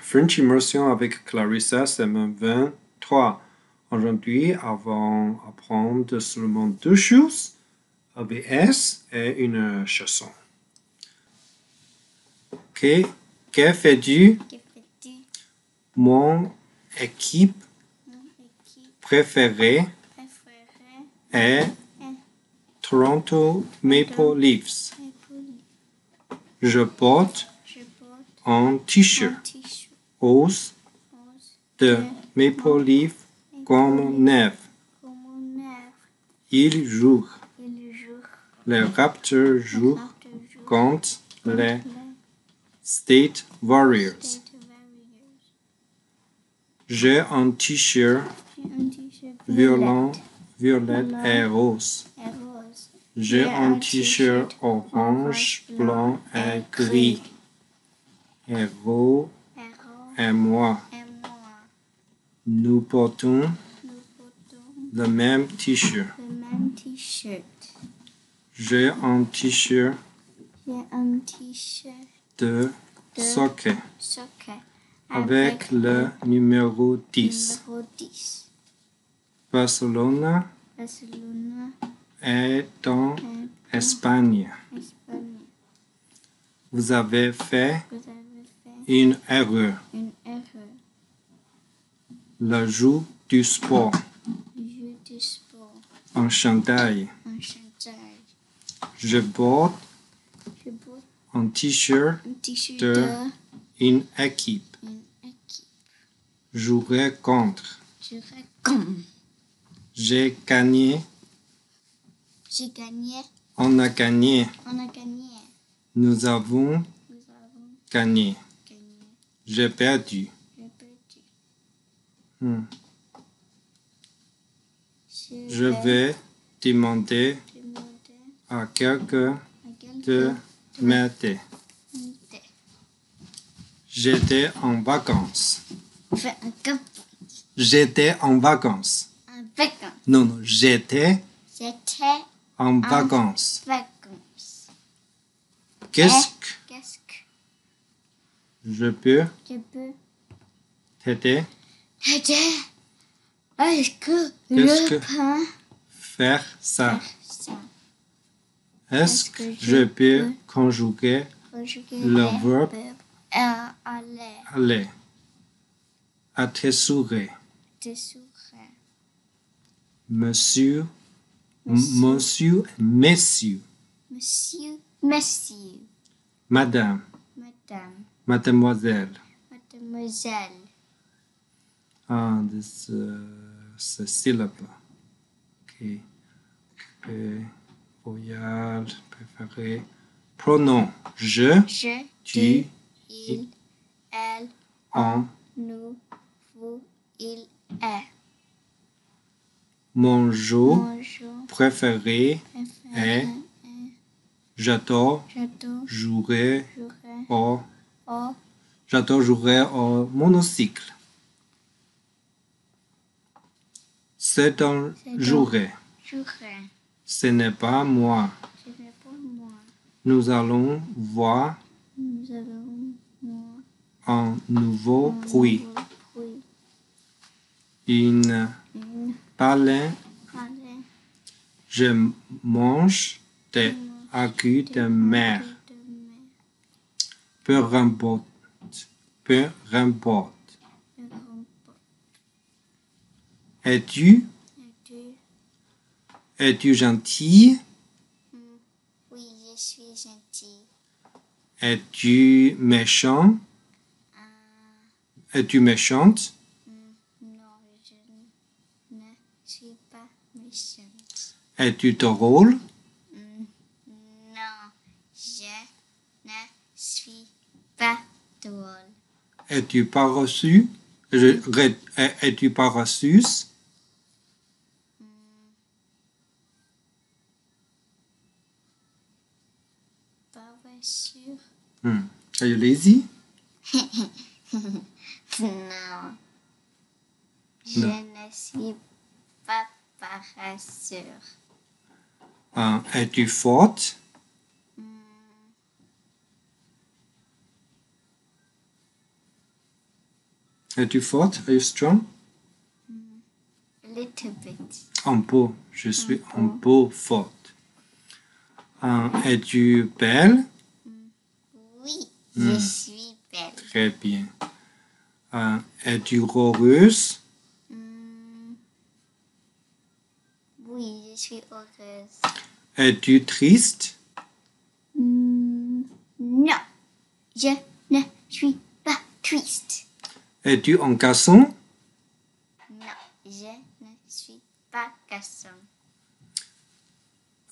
French Immersion avec Clarissa, semaine 23. Aujourd'hui, avant d'apprendre seulement deux choses, ABS et une chanson. Que fais-tu? Mon équipe préférée est Toronto Maple Leafs. Je porte un t-shirt rose de Maple Leaf comme neige. Il joue. Les Raptors jouent contre les State Warriors. J'ai un t-shirt violet et rose. J'ai un t-shirt orange, blanc et gris. Héros et moi. Nous portons le même t-shirt. J'ai un t-shirt de soccer avec le numéro 10. Barcelone est en Espagne. Vous avez fait une erreur. Le jeu du sport. En chandail. Je porte un t-shirt de une équipe. Jouer contre. J'ai gagné. On a gagné. Nous avons gagné. J'ai perdu. Je vais demander à quelqu'un de m'aider. J'étais en vacances. J'étais en vacances. Non, j'étais en vacances. Qu'est-ce que je peux t'aider? Est-ce que je peux faire ça? Est-ce que je peux conjuguer le verbe aller? Attirer. Monsieur, messieurs. Madame. Mademoiselle. C'est syllabe. Okay. Voyelle préférée. Pronom. Je, tu, il, elle, on. nous, vous, il, est. Mon jeu préféré est j'adore jouer au monocycle. C'est un jouet. Ce n'est pas moi. Nous allons voir un nouveau bruit. Une baleine. Je mange des algues de mer. Peu importe. Es-tu gentil? Oui, je suis gentil. Es-tu méchant? Es-tu méchante? Non, je ne suis pas méchante. Es-tu drôle? Non, je ne suis pas drôle. Es-tu paresseux? Es-tu paresseuse? Paresseux? Are you lazy? Non. Je ne suis pas paresseux. Es-tu forte? Es-tu forte? Are you strong? A little bit. Un peu. Je suis un Un peu forte. Es-tu belle? Oui, je suis belle. Très bien. Es-tu heureuse? Oui, je suis heureuse. Es-tu triste? Non, je ne suis pas triste. Es-tu un garçon? Non, je ne suis pas garçon.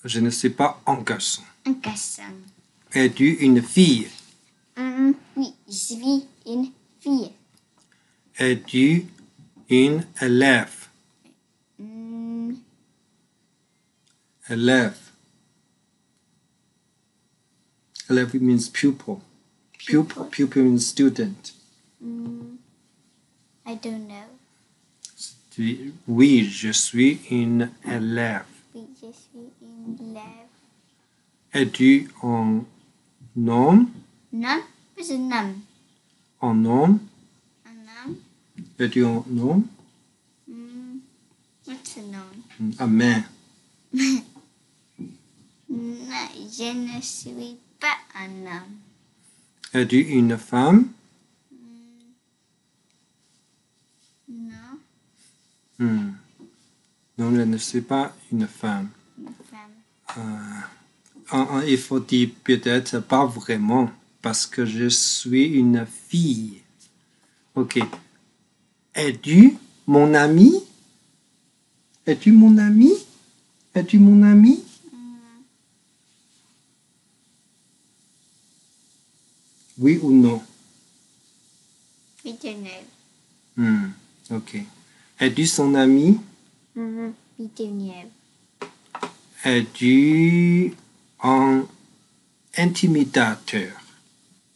Je ne suis pas un garçon. Un garçon. Es-tu une fille? Oui, je suis une fille. Es-tu une élève? Élève. Élève means pupil. Pupil means student. I don't know. Oui, je suis une élève. Oui, je suis une élève. Es-tu un homme? Non, pas un homme. Un homme? Un homme? Es-tu un homme? What's a noun? Un main. Non, je ne suis pas un homme. Es-tu une femme? Non, Non, je ne suis pas une femme. une femme. Il faut dire peut-être pas vraiment, parce que je suis une fille. Ok. Es-tu mon ami? Es-tu mon ami? Es-tu mon ami? Oui ou non? We don't know. Ok. Es-tu son ami? We don't know. Es-tu un intimidateur?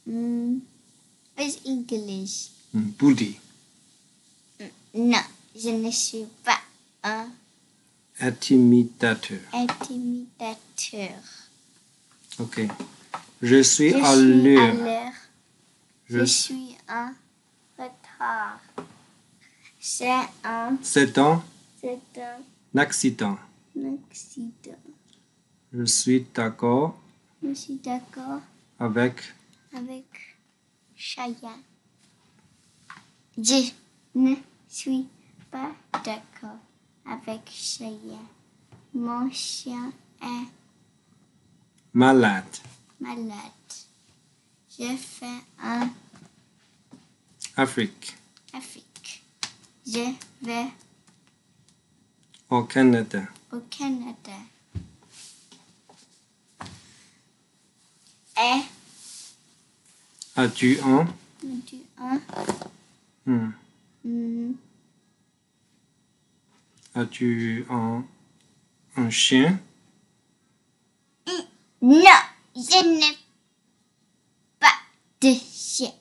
What's English? Bully. Non, je ne suis pas un Intimidateur. intimidateur. Ok. Je suis Je à suis à l'heure. l'heure. Je suis en retard. C'est un accident. accident. Je suis d'accord Je suis d'accord avec avec Cheyenne. Je ne suis pas d'accord avec Cheyenne. Mon chien est malade. malade. Je fais en Afrique. Afrique. Je vais Au Canada. au Canada. Et As-tu un? tu as As-tu un chien? non, je n'ai pas de chien.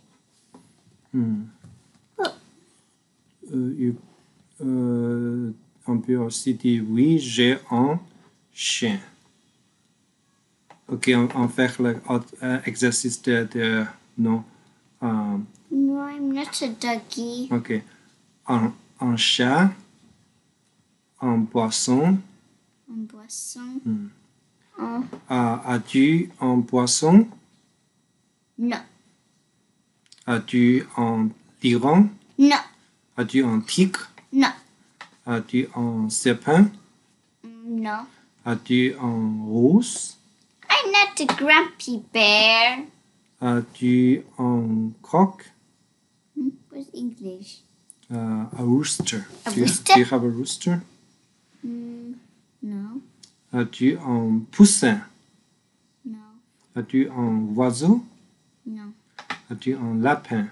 On peut aussi dire oui, j'ai un chien. Ok, on fait l'exercice de non. No, I'm not a doggy. Ok. Un chat, un poisson. Un boisson. As-tu un poisson? Non, As-tu un lion? non, As-tu un tigre? non, As-tu un serpent? no. As-tu un ours? I'm not a grumpy bear. As-tu un coq? What's English? A rooster. A Do you rooster? have a rooster? No, As-tu un poussin? no, As-tu un oiseau? no, As-tu un lapin?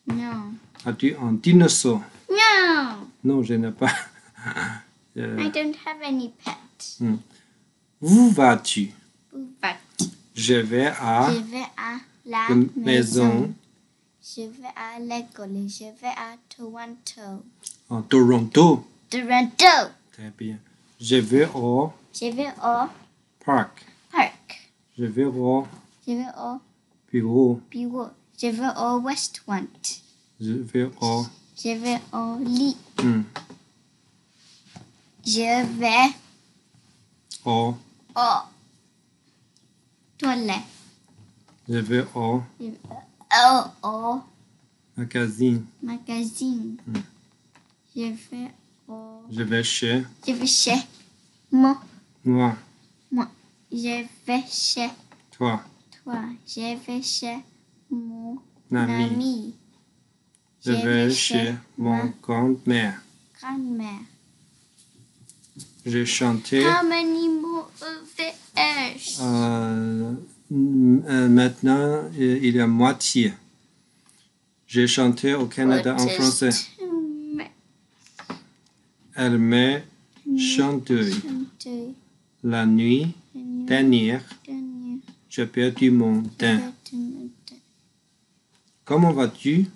no, As-tu un dinosaure? no. Non, je n'ai pas. I don't have any pets. Où vas-tu? Où vas-tu? Je vais à Je vais à la la maison. maison Je vais à l'école. Je vais à Toronto. en Toronto. Toronto. Très bien. Je vais au Je vais au parc. parc. Je vais au Je vais au bureau. bureau. Je vais au restaurant. Je vais au... Je vais au lit. Hmm. Je vais Au... au toilette. Je vais au Au magazine. magazine. Je vais Je vais chez moi. moi. Je vais chez Toi. toi. Je vais chez mon Ami. ami. Je vais chez mon grand-mère. Grand-mère. J'ai chanté. How many more of the airs? Maintenant, il y a moitié. J'ai chanté au Canada en français. Elle m'est chantée. La nuit dernière, j'ai perdu mon teint. Comment vas-tu?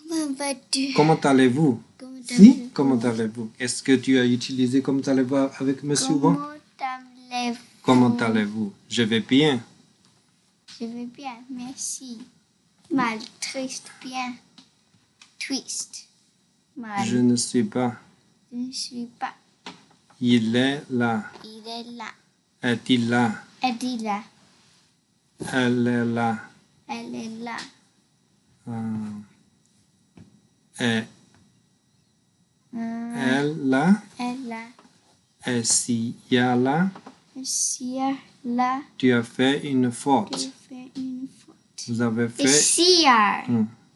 Comment vas-tu? Comment allez-vous? Si, comment allez-vous? Est-ce que tu as utilisé comment allez-vous avec Monsieur Wang? Comment allez-vous? Je vais bien. Je vais bien, merci. Mal, triste, bien. Twist. Mal. Je ne suis pas. Je ne suis pas. Il est là. Il est là. Est-il là? Elle est là. Elle est là. Elle est là. Est elle là? Elle là. Est-il y a là? Ici, là. Tu as fait une Tu faute. fais une faute. Vous avez fait... Ici,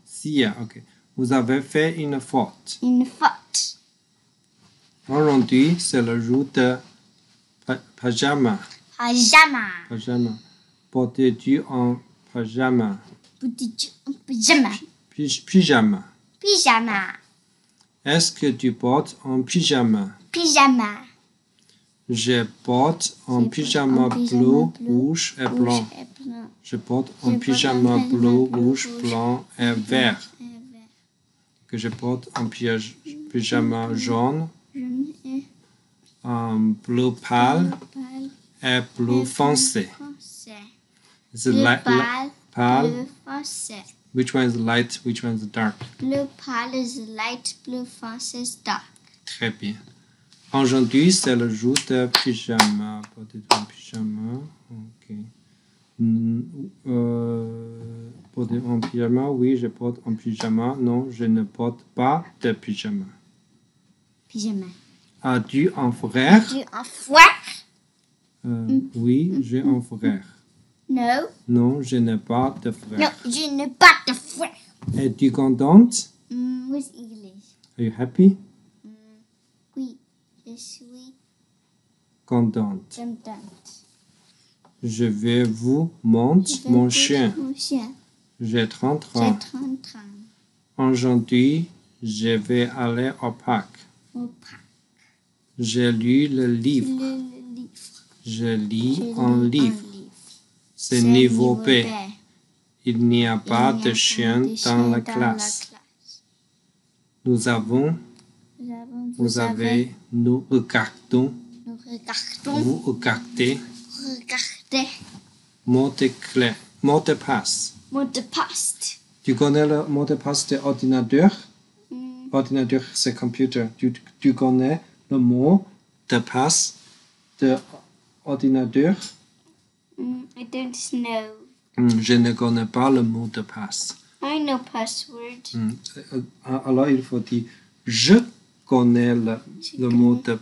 Si, ok. Vous avez fait une faute. une faute. Aujourd'hui, c'est le jour de pyjama. Pyjama. Pyjama. Portes-tu en pyjama? Petit pyjama. Pyjama. Pyjama. Est-ce que tu portes un pyjama? Pyjama. Je porte un pyjama bleu, rouge et blanc. Je porte un pyjama bleu, rouge, blanc et vert. Que je porte un pyjama jaune, bleu pâle et bleu foncé. Is it light, pale? Bleu foncé. Which one is light? Which one is dark? Bleu pâle is light, bleu foncé is dark. Très bien. Aujourd'hui, c'est le jour de pyjama. Portez un pyjama. Ok. Portez un pyjama. Oui, je porte un pyjama. Non, je ne porte pas de pyjama. Pyjama. As-tu un frère? Tu un frère? Oui, j'ai un frère. No. Non, je n'ai pas de frère. No, je n'ai pas de frère. Es-tu contente? With English. Are you happy? Oui, je suis Contente. contente. Je vais vous montrer mon chien. Mon chien. J'ai 30 J'ai ans. 30 ans. Aujourd'hui, je vais aller au parc. Au parc. J'ai lu le livre. Le livre. Je lis Je un lis livre. C'est niveau B. Il n'y a pas de chien dans la classe. Nous avons, vous avez, nous regardons, Nous regardons. vous regardez, Regardez. mot de clé, mot de passe. Mot de passe. Tu connais le mot de passe de ordinateur? Ordinateur, c'est computer. Tu connais le mot de passe de ordinateur? I don't know. Je ne connais pas le mot de passe. I know password. Alors, il faut dire je connais le mot de Le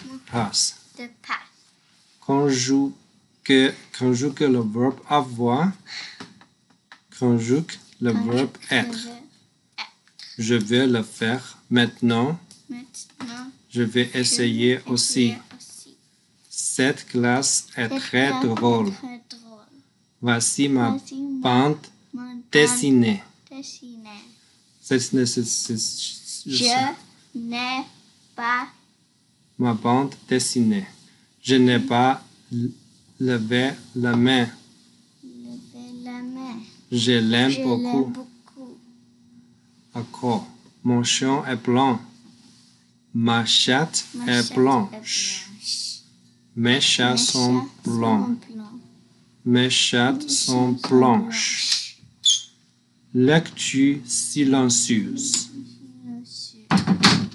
mot passe. de passe. Conjugue le verbe avoir. Conjugue le verbe être. Je vais le faire maintenant. Maintenant. Je vais essayer aussi. Cette classe est très drôle. Très drôle. Voici ma Voici ma bande dessinée. dessinée. Je Je n'ai pas ma bande dessinée. Je n'ai pas levé la main. levé la main. Je l'aime Je beaucoup. l'aime beaucoup. D'accord. Mon chien est blanc. Ma chatte Ma est chatte blanche. Mes chats Mes sont chats blancs. sont blancs. Mes chattes sont blanches. Lecture silencieuse.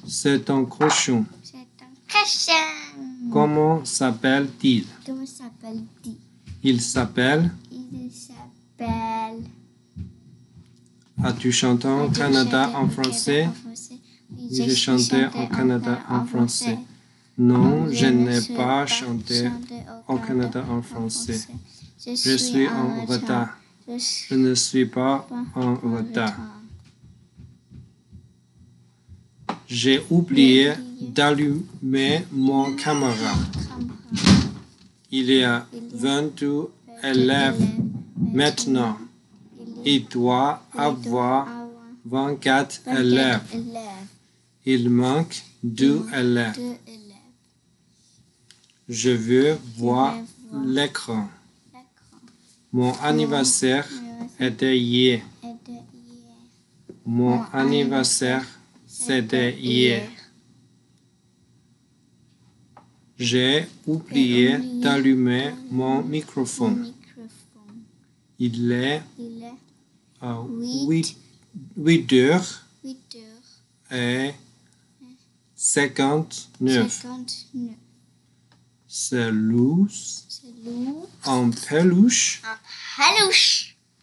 C'est un cochon. C'est un cochon. Comment s'appelle-t-il? Comment s'appelle-t-il? Il s'appelle. Il s'appelle. As-tu chanté au Canada en français? Oui, J'ai chanté au Canada en français. Non, je n'ai pas chanté au Canada en français. Je suis en retard. Je ne suis pas en retard. J'ai oublié d'allumer mon caméra. Il y a 22 élèves maintenant. Il doit avoir 24 élèves. Il manque 2 élèves. Je veux voir l'écran. Mon anniversaire était hier. Mon anniversaire, c'était hier. J'ai oublié d'allumer mon microphone. Il est 8 heures et 59. C'est l'ours en peluche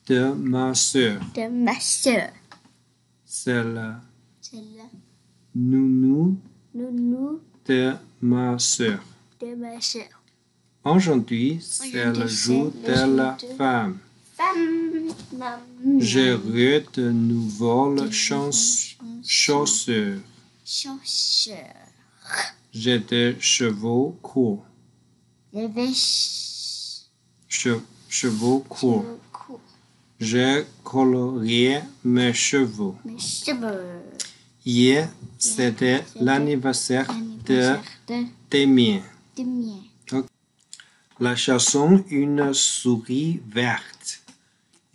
de ma sœur. C'est le nounou de ma sœur. Aujourd'hui, c'est le jour de la femme. J'ai eu de nouvelles chaussures. J'ai des cheveux courts. Cheveux courts. J'ai coloré mes cheveux. Hier, c'était l'anniversaire de Damien. La chanson Une souris verte.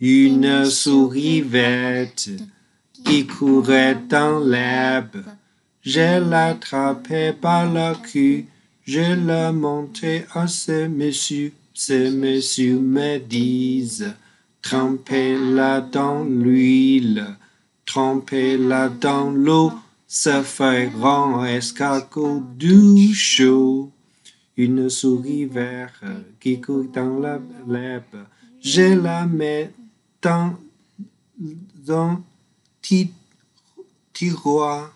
Une souris verte qui courait dans l'herbe. Je l'attrapais par la queue. Je l'ai montré à ce monsieur. Ces messieurs me disent, trempez-la dans l'huile, trempez-la dans l'eau, ça fera un escargot du chaud. Une souris verte qui court dans l'herbe, je la mets dans un tiroir.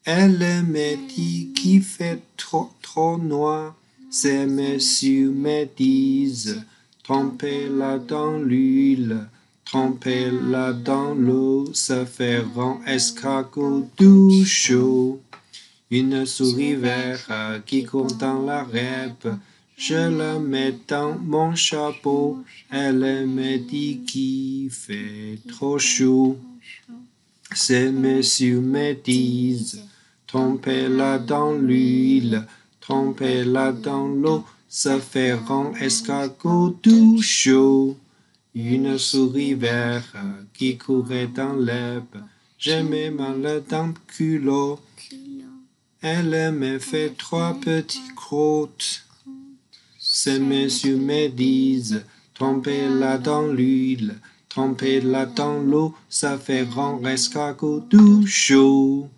Elle me dit qu'il fait trop noir. Ces messieurs me disent, trempez-la dans l'huile, trempez-la dans l'eau, ça fera un escargot du chaud. Une souris verte qui court dans la rêve, je la mets dans mon chapeau, elle me dit qu'il fait trop chaud. Ces messieurs me disent, trempez-la dans l'huile, trempez-la dans l'eau, ça fera un escargot du chaud. Une souris verte qui courait dans l'herbe, j'ai mis mal dans le culot. Elle me fait 3 petites crottes. Ces messieurs me disent, trempez-la dans l'huile, trempez-la dans l'eau, ça fera un escargot du chaud.